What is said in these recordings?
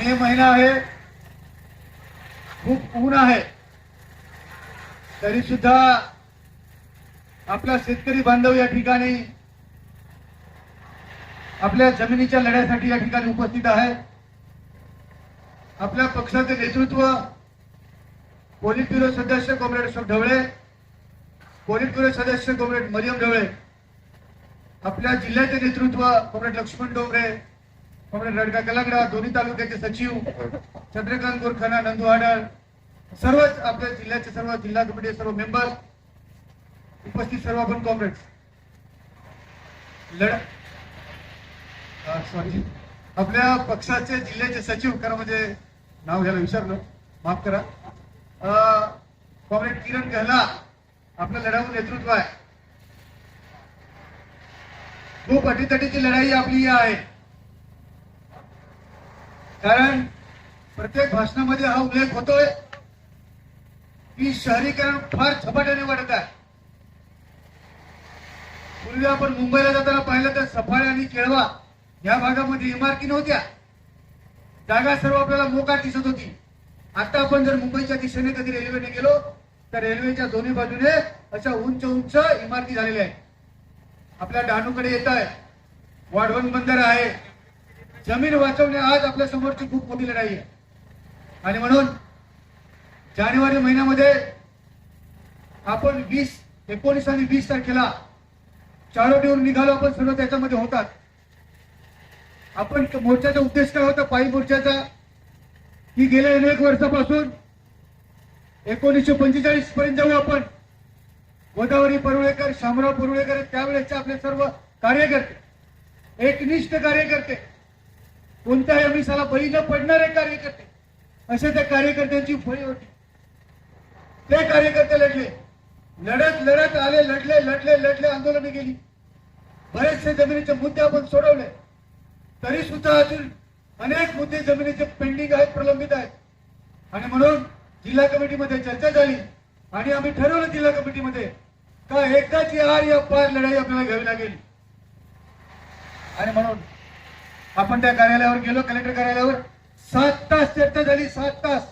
मे महिना आहे, खूप ऊन आहे, तरी सुद्धा आपला शेतकरी बांधव या ठिकाणी आपल्या जमिनीच्या लढ्यासाठी या ठिकाणी उपस्थित आहे। आपल्या पक्षाचे नेतृत्व पोलिट ब्युरो सदस्य कॉम्रेड अशोक ढवळे, पोलिट ब्युरो सदस्य कॉम्रेड मरियम ढवळे, आपल्या जिल्ह्याचे नेतृत्व कॉम्रेड लक्ष्मण डोंगरे, कॉम्रेड रडका कलागडा, दोन्ही तालुक्याचे सचिव चंद्रकांत गोरखाना, नंदू आडळ, सर्वच आपल्या जिल्ह्याचे सर्व जिल्हा कमिटी सर्व मेंबर उपस्थित सर्व आपण कॉम्रेड्स सॉरी आपल्या पक्षाचे जिल्ह्याचे सचिव खरं म्हणजे नाव घ्यायला विसरलो, माफ करा, कॉम्रेड किरण गहला आपलं लढाऊ नेतृत्व आहे। खूप अटीतटीची लढाई आपली आहे, कारण प्रत्येक भाषणामध्ये हा उल्लेख होतोय की शहरीकरण फार झपाट्याने वाढत आहे। पूर्वी आपण मुंबईला जाताना पाहिलं तर सफाळे आणि केळवा या भागामध्ये इमारती नव्हत्या, जागा सर्व आपल्याला मोकाट दिसत होती। आता आपण जर मुंबईच्या दिशेने कधी रेल्वेने गेलो तर रेल्वेच्या दोन्ही बाजूने अशा उंच उंच इमारती झालेल्या आहेत। आपल्या डहाणूकडे येत आहे, वाढवण बंदर आहे, जमीन वाचवणे आज आपल्या समोरची खूप मोठी लढाई आहे। आणि म्हणून जानेवारी महिन्यामध्ये आपण 19 आणि 20 तारखेला चारोटीवर निघालो, आपण सर्व त्याच्यामध्ये होतात। आपण मोर्चाचा उद्देश काय होता पायी मोर्चाचा, की गेल्या अनेक वर्षापासून 1945 पर्यंत जाऊ आपण, गोदावरी परुळेकर, शामराव परुळेकर त्यावेळेसचे आपले सर्व कार्यकर्ते, एकनिष्ठ कार्यकर्ते, कोणत्याही अमिषाला बळी न पडणारे कार्यकर्ते, असे त्या कार्यकर्त्यांची फळी होती। ते कार्यकर्ते लढले, लढत लढत आले, लढले लढले लढले, आंदोलने गेली, बरेचसे जमिनीचे मुद्दे आपण सोडवले, तरी सुद्धा अजून अनेक मुद्दे जमिनीचे पेंडिंग आहेत, प्रलंबित आहेत। आणि म्हणून जिल्हा कमिटीमध्ये चर्चा झाली आणि आम्ही ठरवलं जिल्हा कमिटीमध्ये का एकदाची आर या पार लढाई आपल्याला घ्यावी लागेल। आणि म्हणून आपण त्या कार्यालयावर गेलो, कलेक्टर कार्यालयावर 7 तास चर्चा झाली, 7 तास।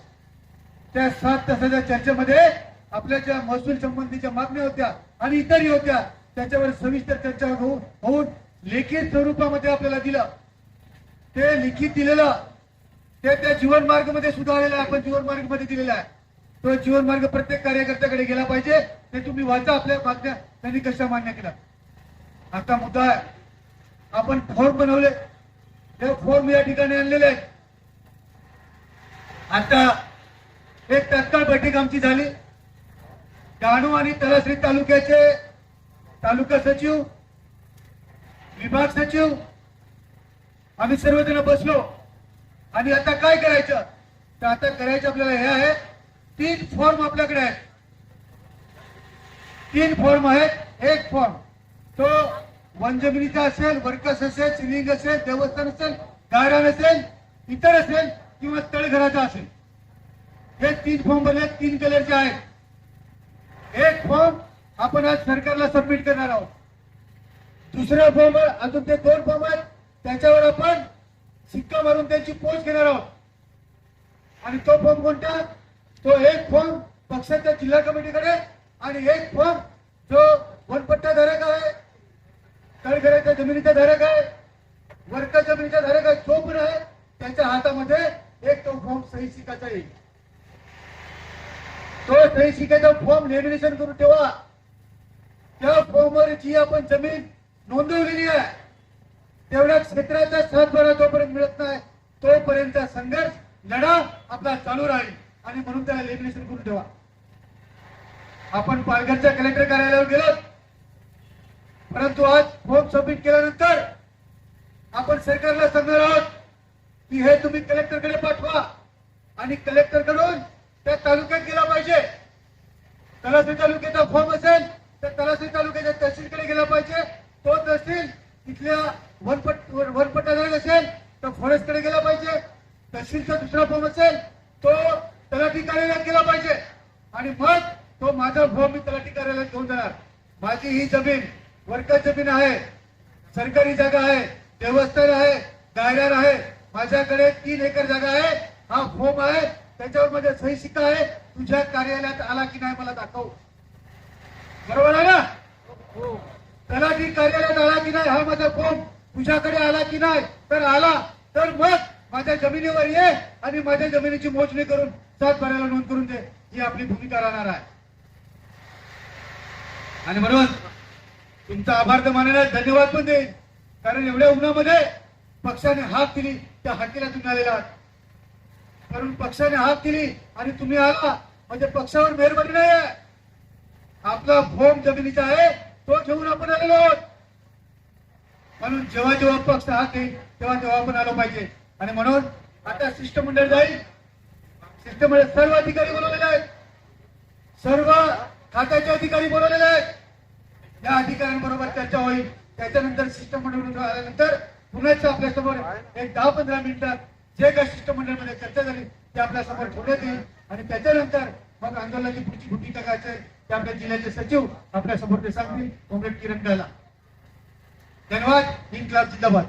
त्या 7 तासाच्या चर्चेमध्ये आपल्या ज्या महसूल संबंधीच्या मागण्या होत्या आणि इतरही होत्या त्याच्यावर सविस्तर चर्चा होऊन लिखित स्वरूपामध्ये आपल्याला दिलं। ते लिखित दिलेलं ते त्या जीवन मार्ग मध्ये सुधारलेलं आपण जीवन मार्ग मध्ये दिलेला आहे। तो जीवन मार्ग प्रत्येक कार्यकर्त्याकडे गेला पाहिजे, ते तुम्ही वाचा, आपल्या मागण्या त्यांनी कशा मान्य केल्या। आता मुद्दा आहे, आपण फॉर्म बनवले, ते फॉर्म या ठिकाणी आणलेले आहेत। आता एक तत्काळ बैठक आमची झाली, डहाणू आणि तलासरी तालुक्याचे तालुका सचिव, विभाग सचिव, आम्ही सर्वजण बसलो आणि आता काय करायचं, तर आता करायचं आपल्याला हे आहे, 3 फॉर्म आपल्याकडे आहेत, 3 फॉर्म आहेत। एक फॉर्म तो वन जमिनीचा असेल, वर्कस असेल, सिलिंग असेल, देवस्थान असेल, गायरान असेल, इतर असेल किंवा तळघराचा असेल, हे 3 फॉर्म बनले, 3 कलरचे आहेत। एक फॉर्म आपण आज सरकारला सबमिट करणार आहोत, दुसरा फॉर्म अजून ते 2 फॉर्म आहेत, त्याच्यावर आपण शिक्का मारून त्यांची पोच घेणार आहोत। आणि तो फॉर्म कोणता, तो एक फॉर्म पक्षाच्या जिल्हा कमिटीकडे आणि एक फॉर्म जो वनपट्टा धारक आहे, तळघराच्या जमिनीचा धारक आहे, वर्ग जमिनीचा धारक आहे, जो पण आहे त्याच्या हातामध्ये एक तो फॉर्म सही शिकायचा येईल। तो सही शिकायचा फॉर्म लेमिनेशन करून ठेवा। त्या फॉर्मवर जी आपण जमीन नोंदवलेली आहे तेवढ्या क्षेत्राचा 7/12 जोपर्यंत मिळत नाही तोपर्यंत संघर्ष लढा आपला चालू राहील। आणि म्हणून त्याला लेमिनेशन करून ठेवा। आपण पालघरच्या कलेक्टर कार्यालयावर गेलो, परंतु आज फॉर्म सबमिट केल्यानंतर आपण सरकारला सांगणार आहोत की हे तुम्ही कलेक्टरकडे पाठवा आणि कलेक्टर कडून त्या तालुक्यात गेला पाहिजे। तलासरी तालुक्याचा फॉर्म असेल तर तलासरी तालुक्याच्या तहसीलकडे गेला पाहिजे, तो तहसील तिथल्या वनपट्टाधारक असेल तर फॉरेस्टकडे गेला पाहिजे, तहसीलचा दुसरा फॉर्म असेल तो तलाठी कार्यालयात गेला पाहिजे आणि मग तो माझा फॉर्म मी तलाठी कार्यालयात घेऊन जाणार। माझी ही जमीन वर्ग जमीन आहे, सरकारी जागा आहे, देवस्थान आहे, गायरान आहे, माझ्याकडे 3 एकर जागा आहे, हा फॉर्म आहे, त्याच्यावर माझ्या सही शिक्का आहे, तुझ्या कार्यालयात आला की नाही मला दाखव. बरोबर आहे ना? तलाठी कार्यालयात आला की नाही हा माझा फॉर्म तुझ्याकडे आला की नाही, तर आला तर मग माझ्या जमिनीवर ये आणि माझ्या जमिनीची मोजणी करून 7 बाराला नोंद करून दे. ही आपली भूमिका राहणार आहे. आणि म्हणून तुमचा आभार तर मानण्यास धन्यवाद पण देईन, कारण एवढ्या उन्हामध्ये पक्षाने हाक दिली, त्या हाकेला तुम्ही आलेला आहात. कारण पक्षाने हाक दिली आणि तुम्ही आला म्हणजे पक्षावर मेहरबानी नाही आहे. आपला फॉर्म जमिनीचा आहे तो घेऊन आपण आलेलो आहोत. म्हणून जेव्हा जेव्हा पक्ष हाक देईल तेव्हा तेव्हा आपण आलो पाहिजे. आणि म्हणून आता शिष्टमंडळ जाईल. शिष्टमंडळ सर्व अधिकारी बोलवलेले आहेत, सर्व खात्याचे अधिकारी बोलवलेले आहेत. या अधिकाऱ्यांबरोबर चर्चा होईल. त्याच्यानंतर शिष्टमंडळ आल्यानंतर पुन्हा आपल्या समोर एक 10-15 मिनिटात जे काही शिष्टमंडळामध्ये चर्चा झाली ते आपल्या समोर ठेवण्यात येईल. आणि त्याच्यानंतर मग आंदोलनाची पुढची भूमिका काय असेल ते आपल्या जिल्ह्याचे सचिव आपल्या समोर ते सांगतील. कॉम्रेड किरण गाला. धन्यवाद. इन्क्लाब जिंदाबाद.